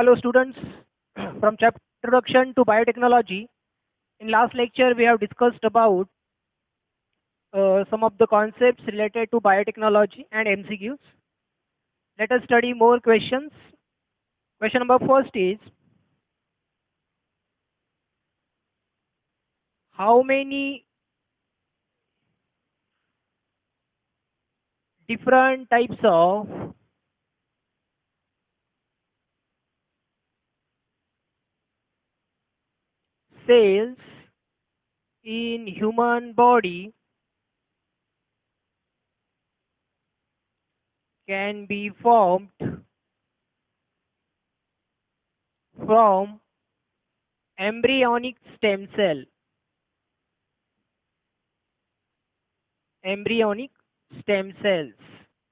Hello students, from chapter Introduction to Biotechnology. In last lecture we have discussed about some of the concepts related to biotechnology and MCQs. Let us study more questions. Question number first is, how many different types of cells in human body can be formed from embryonic stem cell? Embryonic stem cells.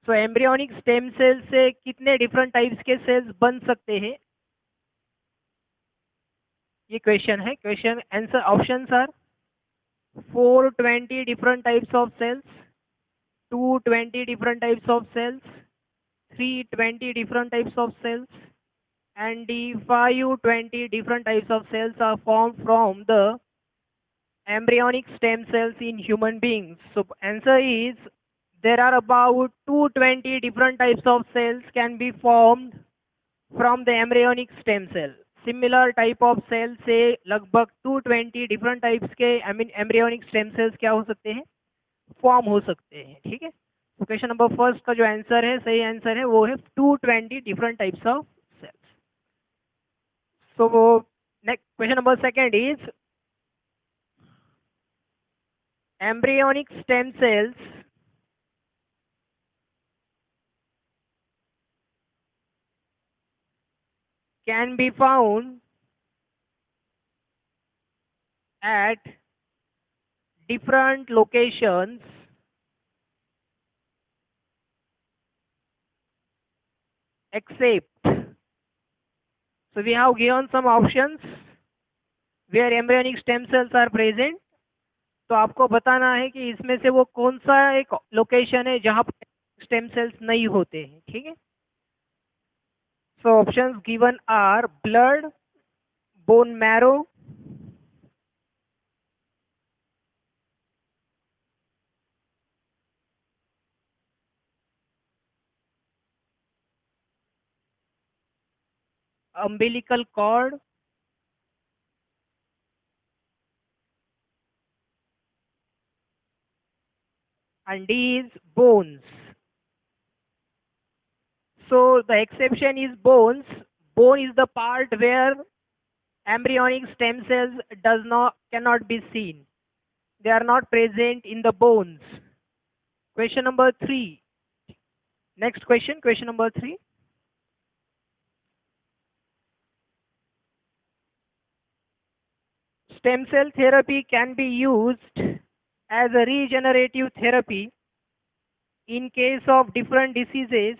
So embryonic stem cell से कितने different types के sales बन सकते हैं, ये question है. Question answer options are 420 different types of cells, 220 different types of cells, 320 different types of cells, and the 520 different types of cells are formed from the embryonic stem cells in human beings. So answer is, there are about 220 different types of cells can be formed from the embryonic stem cell. Similar type of cell से लगभग 220 different types के embryonic stem cells क्या हो सकते हैं, form हो सकते हैं. ठीक है. तो क्वेश्चन नंबर फर्स्ट का जो आंसर है, सही आंसर है वो है 220 डिफरेंट टाइप्स ऑफ सेल्स. सो वो next question number second is, embryonic stem cells can be found at different locations except, so we have given some options where embryonic stem cells are present. तो आपको बताना है कि इसमें से वो कौन सा एक लोकेशन है जहां पर स्टेम सेल्स नहीं होते हैं. ठीक है. So options given are blood, bone marrow, umbilical cord, and D is bones. So the exception is bones. Bone is the part where embryonic stem cells cannot be seen. They are not present in the bones. Question number 3. Next question number 3. Stem cell therapy can be used as a regenerative therapy in case of different diseases.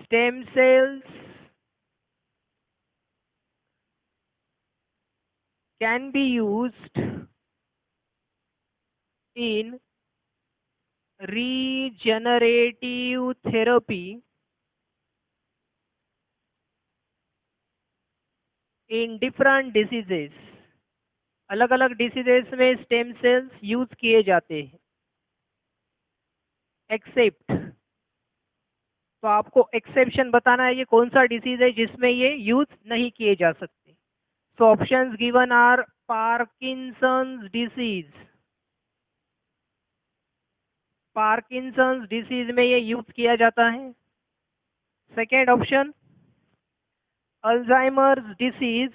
Stem cells can be used in regenerative therapy in different diseases. अलग अलग diseases में stem cells use किए जाते हैं. Accept, तो आपको exception बताना है, ये कौन सा डिसीज है जिसमें ये यूज नहीं किए जा सकते. So options given are Parkinson's disease. Parkinson's disease में ये यूज किया जाता है. Second option, Alzheimer's disease.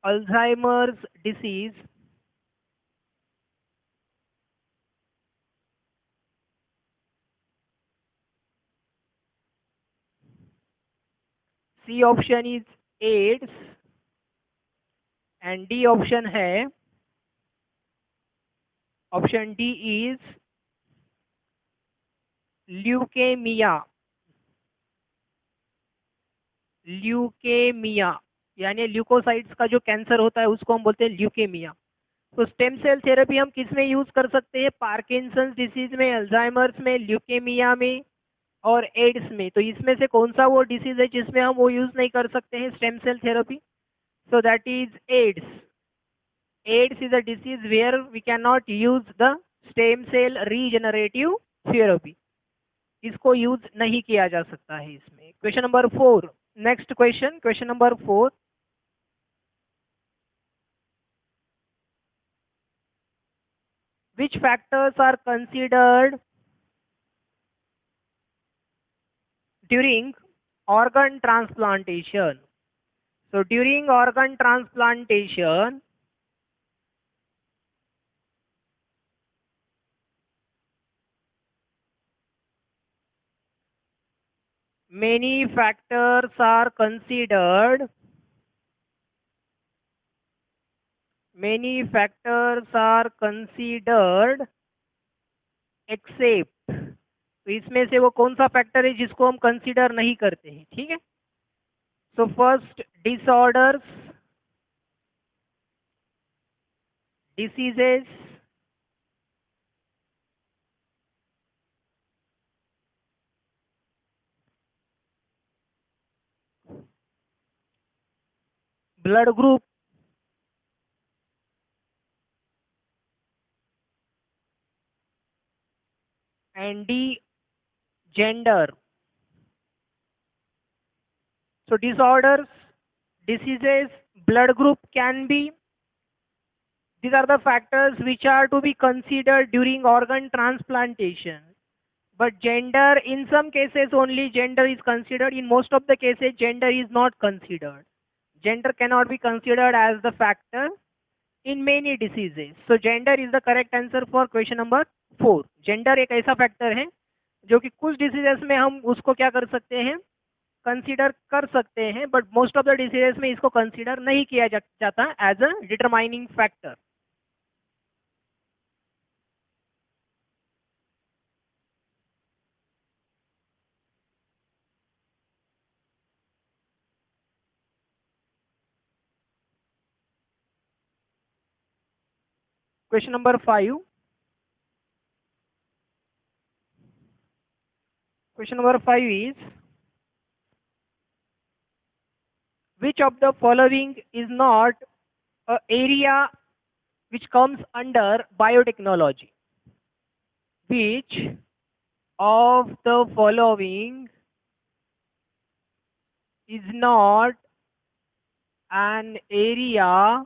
Alzheimer's disease. C option is AIDS and D option है, option D is leukaemia. Leukaemia यानी ल्यूकोसाइट्स का जो कैंसर होता है उसको हम बोलते हैं ल्यूकेमिया. तो स्टेम सेल थेरेपी हम किस में यूज कर सकते हैं? पार्किंसंस डिसीज में, अल्जाइमर्स में, ल्यूकेमिया में और एड्स में। तो इसमें से कौन सा वो डिसीज है जिसमें हम वो यूज नहीं कर सकते हैं stem cell therapy? So that is AIDS. AIDS is a disease where we cannot use the stem cell regenerative therapy. इसको यूज नहीं किया जा सकता है इसमें। Question number 4, next question, question number 4, which factors are considered during organ transplantation? So during organ transplantation, many factors are considered, many factors are considered except, तो इसमें से वो कौन सा फैक्टर है जिसको हम कंसीडर नहीं करते हैं? ठीक है। So first, disorders, diseases, blood group and D, gender. So disorders, diseases, blood group can be, these are the factors which are to be considered during organ transplantation. But gender, in some cases only gender is considered. In most of the cases, gender is not considered. Gender cannot be considered as the factor in many diseases. So gender is the correct answer for question number 4. Gender एक ऐसा factor है जो कि कुछ diseases में हम उसको क्या कर सकते हैं, कंसीडर कर सकते हैं, but most of the diseases में इसको कंसीडर नहीं किया जाता as a determining factor. Question number 5, question number 5 is which of the following is not a area which comes under biotechnology? Which of the following is not an area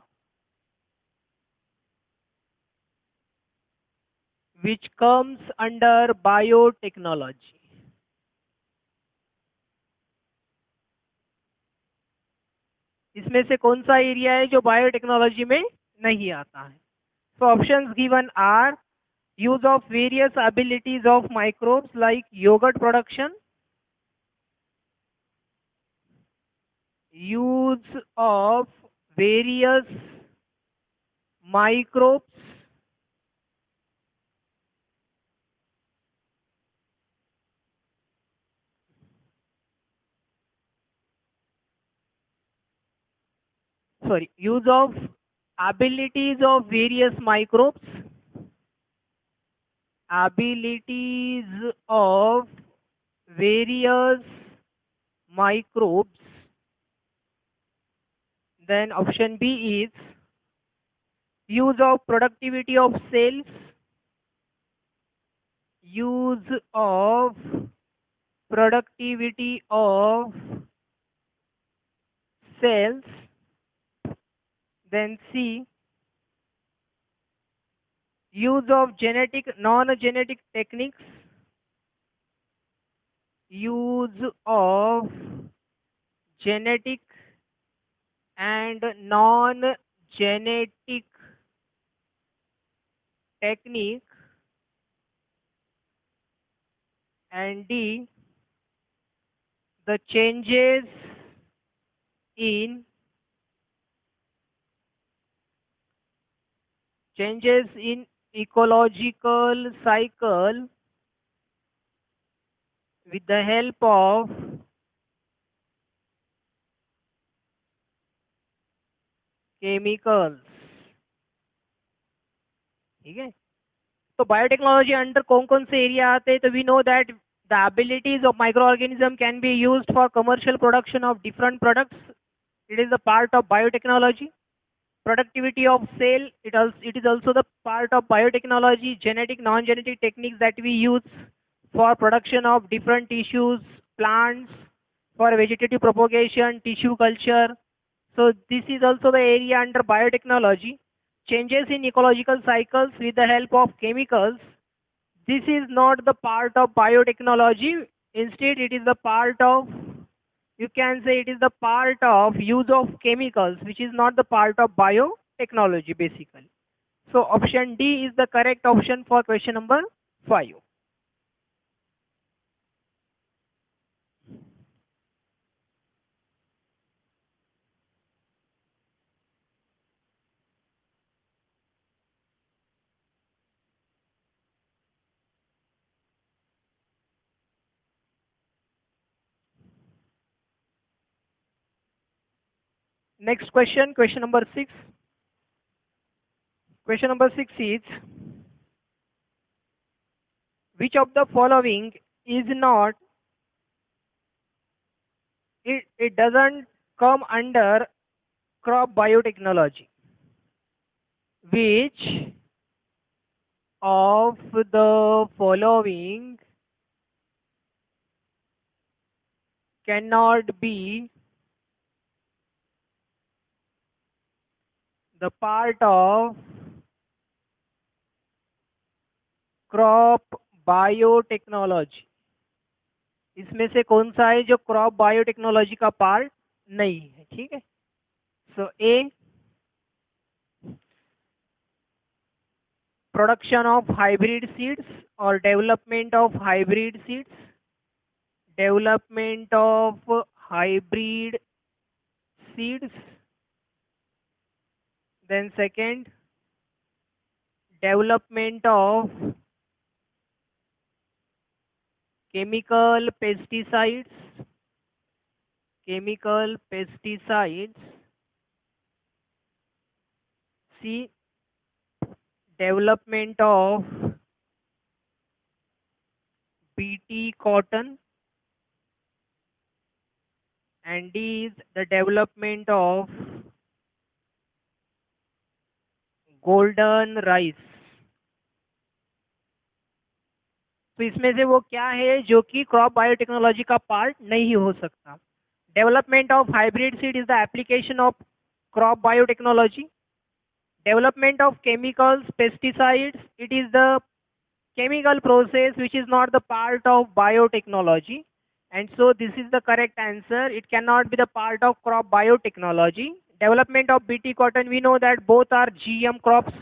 which comes under biotechnology? इसमें से कौन सा area है जो biotechnology में नहीं आता है? So options given are use of various abilities of microbes like yogurt production, use of various microbes, sorry, use of abilities of various microbes, abilities of various microbes. Then option B is use of productivity of cells, use of productivity of cells. Then C, use of genetic non-genetic techniques, use of genetic and non-genetic technique, and D, the in changes in ecological cycle with the help of chemicals. ठीक है। तो biotechnology under कौन कौन से area आते हैं? तो we know that the abilities of microorganism can be used for commercial production of different products, it is the part of biotechnology. Productivity of cell, it is also the part of biotechnology. Genetic, non-genetic techniques that we use for production of different tissues, plants, for vegetative propagation, tissue culture. So this is also the area under biotechnology. Changes in ecological cycles with the help of chemicals, this is not the part of biotechnology. Instead, it is the part of, you can say it is the part of use of chemicals, which is not the part of biotechnology basically. So option D is the correct option for question number 5. Next question, question number 6. Question number 6 is, which of the following is not, it doesn't come under crop biotechnology? Which of the following cannot be the part of crop biotechnology? इसमें से कौन सा है जो crop biotechnology का part नहीं है? ठीक है. So A, production of hybrid seeds और development of hybrid seeds, development of hybrid seeds. Then second, development of chemical pesticides, chemical pesticides. C, development of BT cotton. And D is the development of golden rice. तो इसमें से वो क्या है जो कि crop biotechnology का part नहीं हो सकता? Development of hybrid seed is the application of crop biotechnology. Development of chemicals, pesticides, it is the chemical process which is not the part of biotechnology. And so this is the correct answer. It cannot be the part of crop biotechnology. Development of BT cotton, we know that both are GM crops.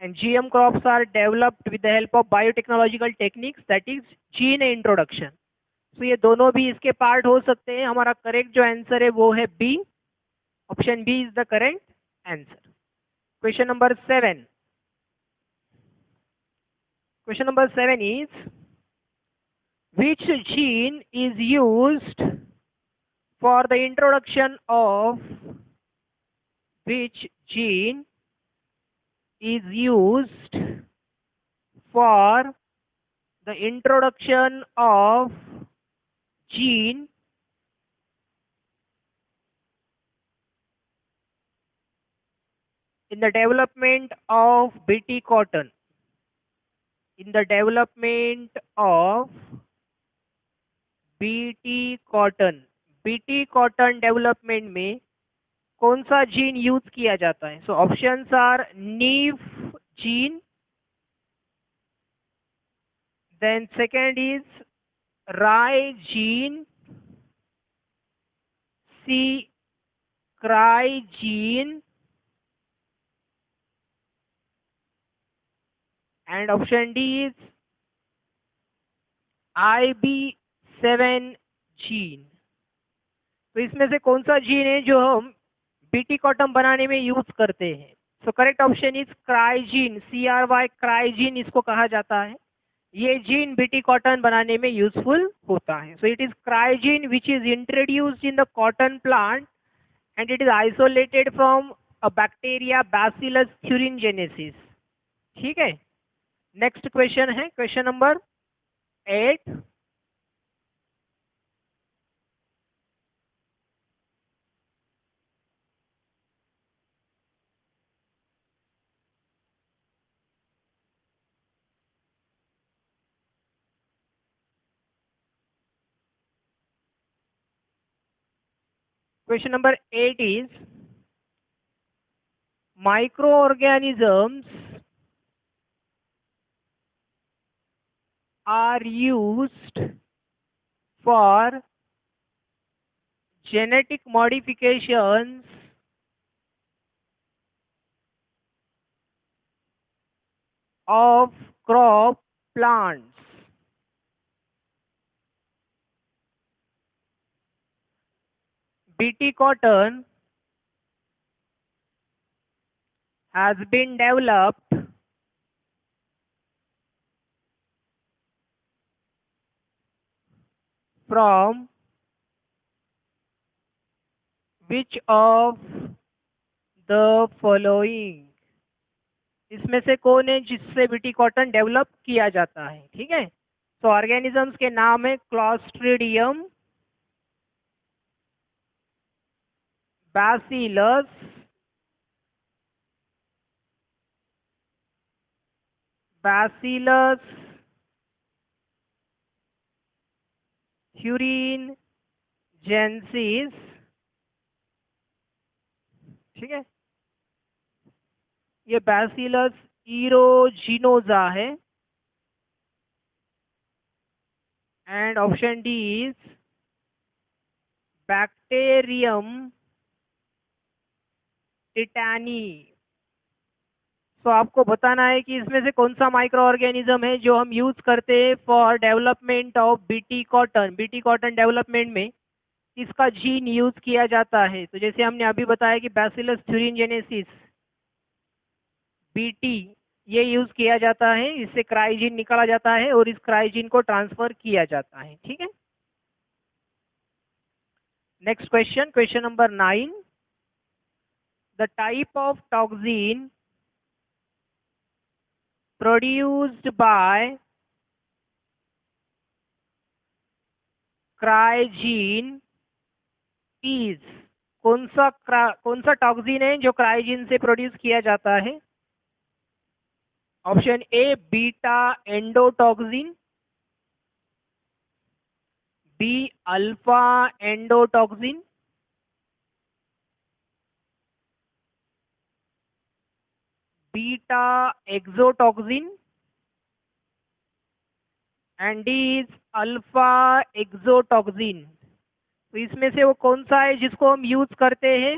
And GM crops are developed with the help of biotechnological techniques, that is gene introduction. So ये दोनों भी इसके part हो सकते हैं. हमारा correct जो answer है वो है B. Option B is the correct answer. Question number 7. Question number 7 is, which gene is used for the introduction of, which gene is used for the introduction of gene in the development of BT cotton? In the development of BT cotton, BT cotton development में कौन सा gene use किया जाता है? So options are nif gene, then second is ray gene, C cry gene, and option D is IB7 gene. तो इसमें से कौन सा जीन है जो हम बीटी कॉटन बनाने में यूज करते हैं? So correct option is क्राइजीन, CRY क्राइजीन इसको कहा जाता है. ये जीन बीटी कॉटन बनाने में यूजफुल होता है. So it is क्राइजीन which is introduced in the cotton plant and it is isolated from a bacteria bacillus thuringiensis. ठीक है। नेक्स्ट क्वेश्चन है question number 8। Question number 8 is microorganisms are used for genetic modifications of crop plants. BT cotton has been developed from which of the following? इसमें से कौन है जिससे BT cotton develop किया जाता है? ठीक है, तो ऑर्गेनिजम्स के नाम है क्लॉस्ट्रिडियम, बैसिलस, ह्यूरिन जेंसिस। ठीक है, ये बैसिलस इरोजिनोजा है। And option D is bacterium tetani. तो आपको बताना है कि इसमें से कौन सा माइक्रो ऑर्गेनिज्म है जो हम यूज करते हैं for development of BT cotton. BT cotton development में इसका जीन यूज किया जाता है। तो जैसे हमने अभी बताया कि बैसिलस thuringiensis बीटी ये यूज किया जाता है, इससे क्राइजीन निकाला जाता है और इस क्राइजीन को ट्रांसफर किया जाता है। ठीक है, next question, question number 9। The type of toxin produced by क्राइजीन is. कौन सा टॉक्सिन है जो क्राइजीन से प्रोड्यूस किया जाता है? Option A beta endotoxin, B alpha endotoxin, beta exotoxin and D is alpha exotoxin. तो इसमें से वो कौन सा है जिसको हम यूज करते हैं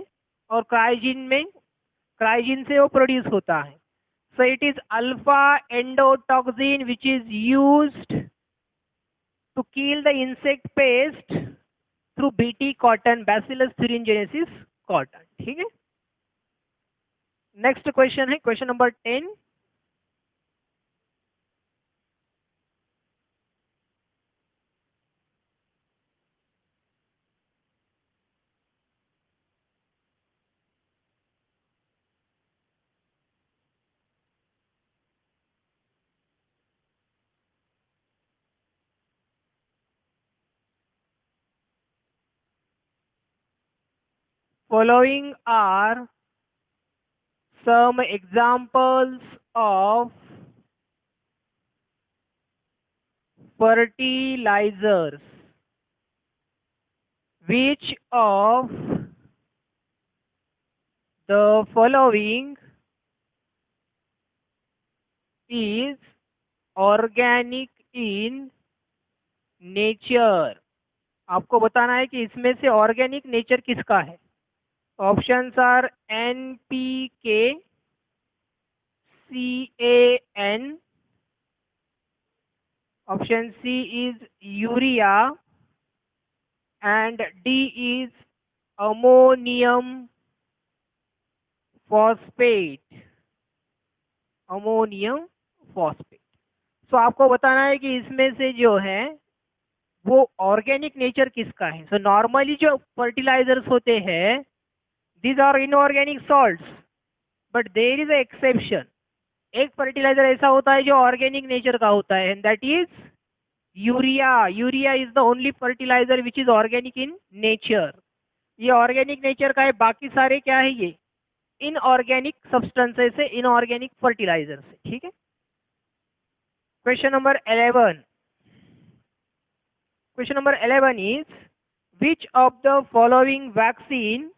और क्राइजीन से वो प्रोड्यूस होता है? So it is alpha endotoxin which is used to kill the insect pest through BT cotton, Bacillus thuringiensis cotton. ठीक है, नेक्स्ट क्वेश्चन है question number 10। Following are some examples of fertilizers. Which of the following is organic in nature? आपको बताना है कि इसमें से organic nature किसका है। Options are NPK, CAN, option c is urea and D is ammonium phosphate. Ammonium phosphate. So आपको बताना है कि इसमें से जो है वो ऑर्गेनिक नेचर किसका है। सो नॉर्मली जो फर्टिलाइजर्स होते हैं, these are inorganic salts, but there is a exception. एक फर्टिलाइजर ऐसा होता है जो ऑर्गेनिक नेचर का होता है, and that is urea. Urea is the only fertiliser which is organic in nature. ये ऑर्गेनिक नेचर का है, बाकी सारे क्या है, ये इनऑर्गेनिक सब्सटेंसेस से, इनऑर्गेनिक फर्टिलाइजर से. ठीक है. Question number 11. Question number 11 is, which of the following vaccine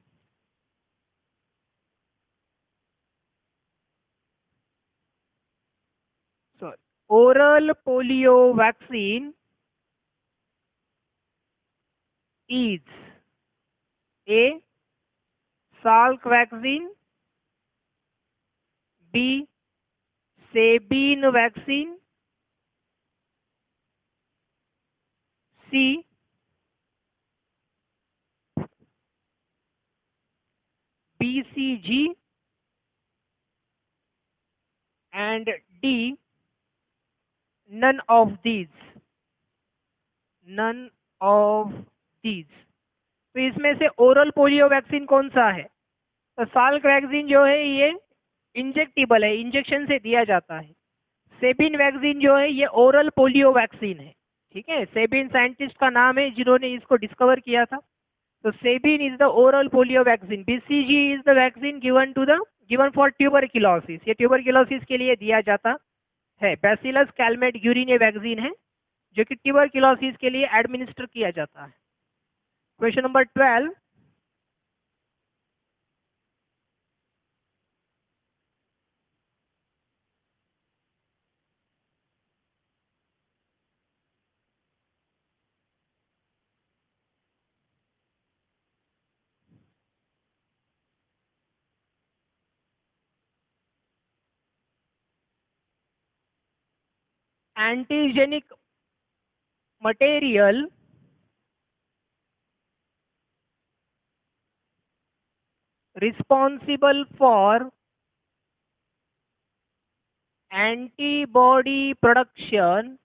oral polio vaccine is A. Salk vaccine, B. Sabine vaccine, C. BCG, and D. None of these. None of these. तो इसमें से oral polio vaccine कौन सा है? तो Salk vaccine जो है ये इंजेक्टेबल है, इंजेक्शन से दिया जाता है. सेबिन वैक्सीन जो है ये ओरल पोलियो वैक्सीन है. ठीक है. सेबिन साइंटिस्ट का नाम है जिन्होंने इसको डिस्कवर किया था. तो Sabin is the oral polio vaccine. BCG is the vaccine given for tuberculosis. ये ट्यूबरक्लोसिस के लिए दिया जाता है. बैसिलस कैलमेट यूरिने वैक्सीन है जो कि ट्यूबरक्लोसिस के लिए एडमिनिस्टर किया जाता है. Question number 12. Antigenic material responsible for antibody production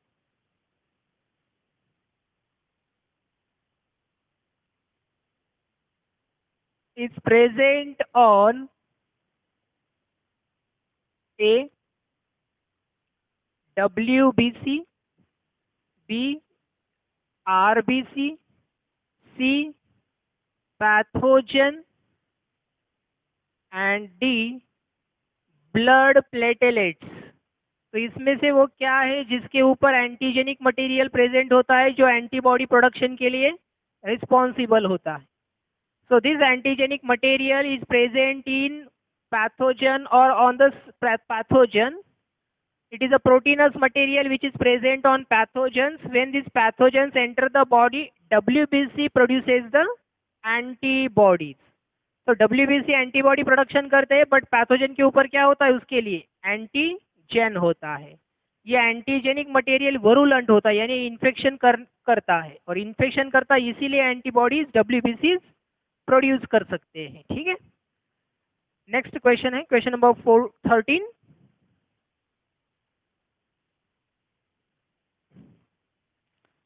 is present on A. WBC, B. RBC, C. pathogen, and D. blood platelets. तो इसमें से वो क्या है जिसके ऊपर एंटीजेनिक मटेरियल प्रेजेंट होता है जो एंटीबॉडी प्रोडक्शन के लिए रिस्पॉन्सिबल होता है. So this antigenic material is present in pathogen or on the pathogen. It is a proteinous material which is present on pathogens. When these pathogens enter the body, WBC produces the antibodies. तो WBC antibody production करते हैं, but pathogen के ऊपर क्या होता है उसके लिए एंटीजेन होता है. ये एंटीजेनिक मटेरियल वरुलेंट होता है, यानी इन्फेक्शन करता है, और इन्फेक्शन करता है इसीलिए एंटीबॉडीज WBC प्रोड्यूस कर सकते हैं. ठीक है. नेक्स्ट क्वेश्चन है question number 13.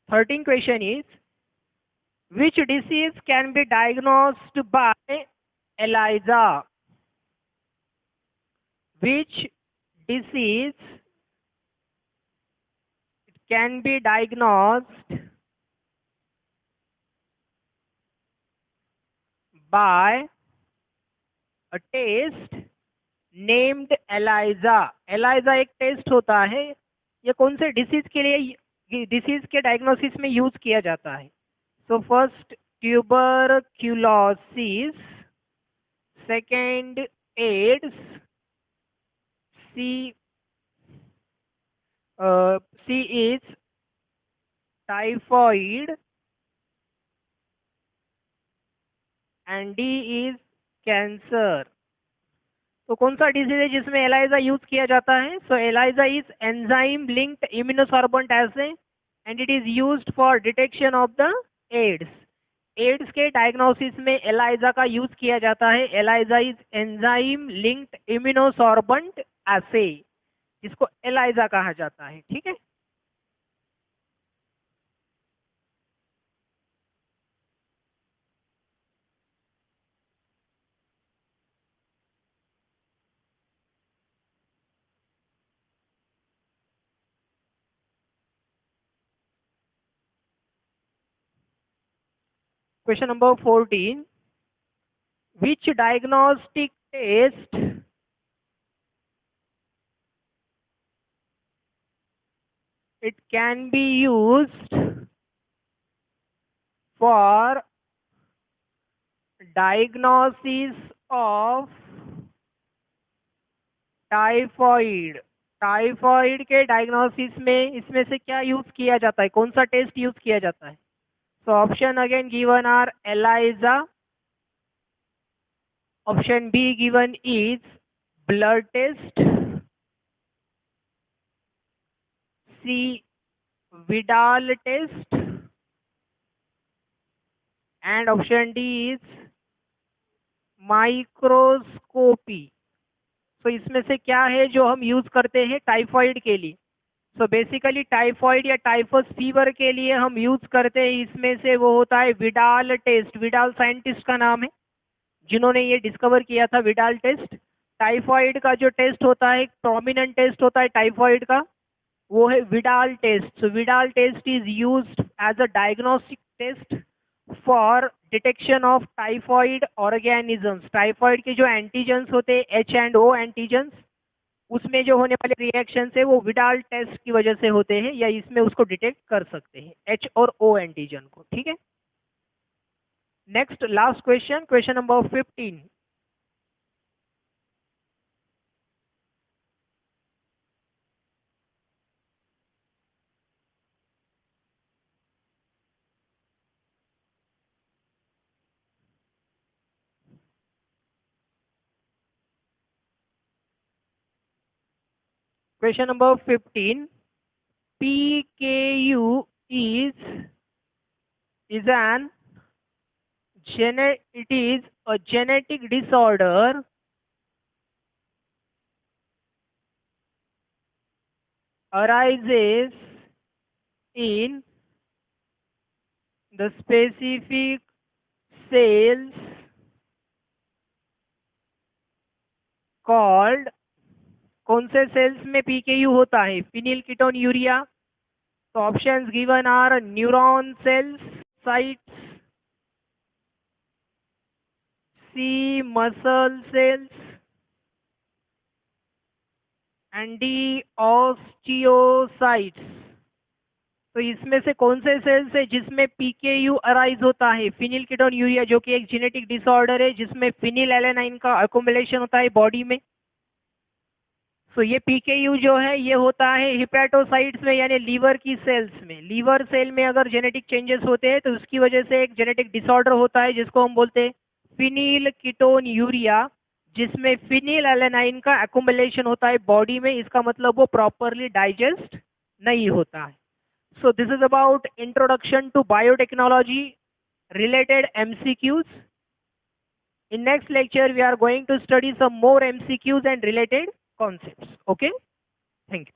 13 question is, which disease can be diagnosed by ELISA? Which disease can be diagnosed by a test named ELISA? ELISA एक टेस्ट होता है. ये कौन से डिसीज के लिए, डिसीज के डायग्नोसिस में यूज किया जाता है? So first tuberculosis, second AIDS, C is typhoid, and D is cancer. तो कौन सा डिजीज है जिसमें एलाइजा यूज किया जाता है? So ELISA is enzyme linked immunosorbent assay, and it is used for detection of the AIDS. AIDS के diagnosis में एलाइजा का यूज किया जाता है. ELISA is enzyme linked immunosorbent assay, जिसको एलाइजा कहा जाता है. ठीक है. Question number 14. Which diagnostic test it can be used for diagnosis of typhoid? Typhoid के डायग्नोसिस में इसमें से क्या यूज किया जाता है, कौन सा टेस्ट यूज किया जाता है? So option again given are ELISA, option B given is blood test, C Widal test, and option D is microscopy. तो इसमें से क्या है जो हम यूज करते हैं टाइफॉइड के लिए? सो बेसिकली टाइफॉइड या टाइफस फीवर के लिए हम यूज करते हैं, इसमें से वो होता है विडाल टेस्ट। विडाल साइंटिस्ट का नाम है जिन्होंने ये डिस्कवर किया था, विडाल टेस्ट। टाइफॉइड का जो टेस्ट होता है, प्रोमिनेंट टेस्ट होता है टाइफॉइड का, वो है Widal test. So Widal test is used as a diagnostic test for detection of typhoid organisms. Typhoid के जो एंटीजेंस होते हैं H&O एंटीजेंस, उसमें जो होने वाले रिएक्शन है वो विडाल टेस्ट की वजह से होते हैं, या इसमें उसको डिटेक्ट कर सकते हैं H और O एंटीजन को। ठीक है, next last question, question number 15. Question number 15. PKU is an it is a genetic disorder arises in the specific cells called, कौन से सेल्स में PKU होता है? Phenylketonuria. तो options given are neuron cells sites, c muscle cells, and d osteocytes. तो इसमें से कौन से सेल्स है जिसमें PKU अराइज होता है? फिनिल कीटोन यूरिया, जो कि एक जेनेटिक डिसऑर्डर है जिसमें फिनिल एलेनाइन का अकोमुलेशन होता है बॉडी में। सो ये PKU जो है ये होता है हिपैटोसाइट्स में, यानी लीवर की सेल्स में। लीवर सेल में अगर जेनेटिक चेंजेस होते हैं तो उसकी वजह से एक जेनेटिक डिसऑर्डर होता है जिसको हम बोलते हैं फिनिल कीटोन यूरिया, जिसमें फिनिल एलेनाइन का अकोमुलेशन होता है बॉडी में। इसका मतलब वो प्रॉपरली डाइजेस्ट नहीं होता है। So this is about introduction to biotechnology related MCQs. In next lecture, we are going to study some more MCQs and related concepts. Okay? Thank you.